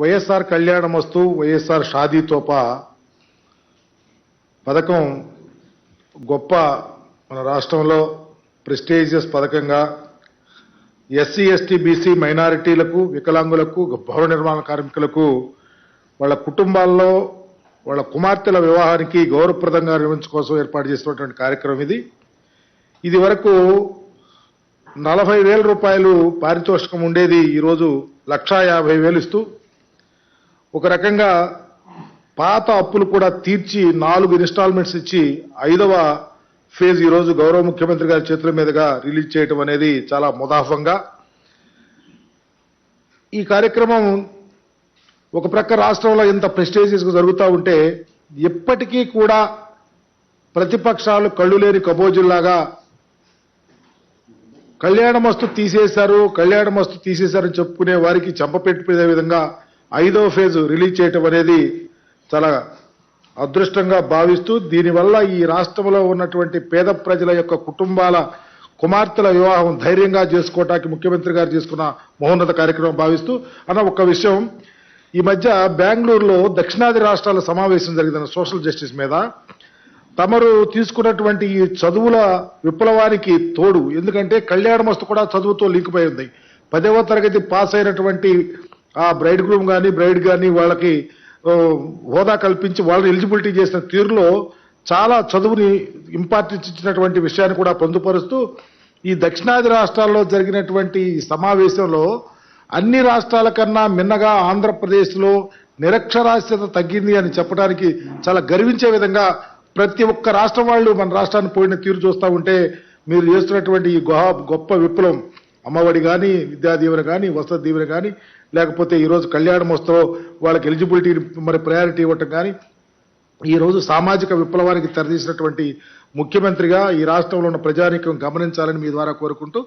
వైఎస్ఆర్ కళ్యాణమస్తు వైఎస్ఆర్ షాదీ తోపా పథకం గొప్ప మన రాష్ట్రంలో ప్రెస్టీజియస్ పథకంగా ఎస్సీ ఎస్టీ బీసీ మైనారిటీలకు వికలాంగులకు భవన నిర్మాణ కార్మికులకు వాళ్ళ కుటుంబాల్లో వాళ్ళ కుమార్తెల వివాహానికి గౌరవప్రదంగా నిర్వహించడం కోసం ఏర్పాటు చేసినటువంటి కార్యక్రమం ఇది వరకు 40,000 రూపాయలు పారితోషికం ఉండేది ఈరోజు 1,50,000 ఇస్తూ ఒక రకంగా పాత అప్పులు కూడా తీర్చి 4 ఇన్స్టాల్మెంట్స్ ఇచ్చి 5వ ఫేజ్ ఈరోజు గౌరవ ముఖ్యమంత్రి గారి చేతుల మీదుగా రిలీజ్ చేయడం అనేది చాలా ముదాఫంగా. ఈ కార్యక్రమం ఒక ప్రక్క రాష్ట్రంలో ఇంత ప్రెస్టీజియస్గా జరుగుతూ ఉంటే ఎప్పటికీ కూడా ప్రతిపక్షాలు కళ్ళు లేని కబోజుల్లాగా కళ్యాణమస్తు తీసేశారని చెప్పుకునే వారికి చెంపపెట్టిపోయే విధంగా 5వ ఫేజ్ రిలీజ్ చేయటం అనేది చాలా అదృష్టంగా భావిస్తూ దీనివల్ల ఈ రాష్ట్రంలో ఉన్నటువంటి పేద ప్రజల యొక్క కుటుంబాల కుమార్తెల వివాహం ధైర్యంగా చేసుకోవటానికి ముఖ్యమంత్రి గారు తీసుకున్న మహోన్నత కార్యక్రమం భావిస్తూ ఒక విషయం, ఈ మధ్య బెంగళూరులో దక్షిణాది రాష్ట్రాల సమావేశం జరిగిన సోషల్ జస్టిస్ మీద తమరు తీసుకున్నటువంటి ఈ చదువుల విప్లవానికి తోడు, ఎందుకంటే కళ్యాణమస్తు కూడా చదువుతో లింక్ అయి ఉంది. 10వ తరగతి పాస్ అయినటువంటి ఆ బ్రైడ్ గ్రూమ్ కానీ బ్రైడ్ కానీ వాళ్ళకి హోదా కల్పించి వాళ్ళని ఎలిజిబిలిటీ చేసిన తీరులో చాలా చదువుని ఇంపార్టెన్స్ ఇచ్చినటువంటి విషయాన్ని కూడా పొందుపరుస్తూ ఈ దక్షిణాది రాష్ట్రాల్లో జరిగినటువంటి సమావేశంలో అన్ని రాష్ట్రాల కన్నా మిన్నగా ఆంధ్రప్రదేశ్లో నిరక్షరాస్యత తగ్గింది అని చెప్పడానికి చాలా గర్వించే విధంగా ప్రతి ఒక్క రాష్ట్రం వాళ్ళు మన రాష్ట్రాన్ని పోయిన తీరు చూస్తూ ఉంటే మీరు చేస్తున్నటువంటి ఈ గొప్ప విప్లవం, అమ్మఒడి కానీ విద్యా దీవెన కానీ వసతి దీవెన కానీ లేకపోతే ఈరోజు కళ్యాణమస్తు వాళ్ళకి ఎలిజిబిలిటీ ప్రయారిటీ ఇవ్వటం కానీ ఈరోజు సామాజిక విప్లవానికి తెరదీసినటువంటి ముఖ్యమంత్రిగా ఈ రాష్ట్రంలో ఉన్న ప్రజానీకం గమనించాలని మీ ద్వారా కోరుకుంటూ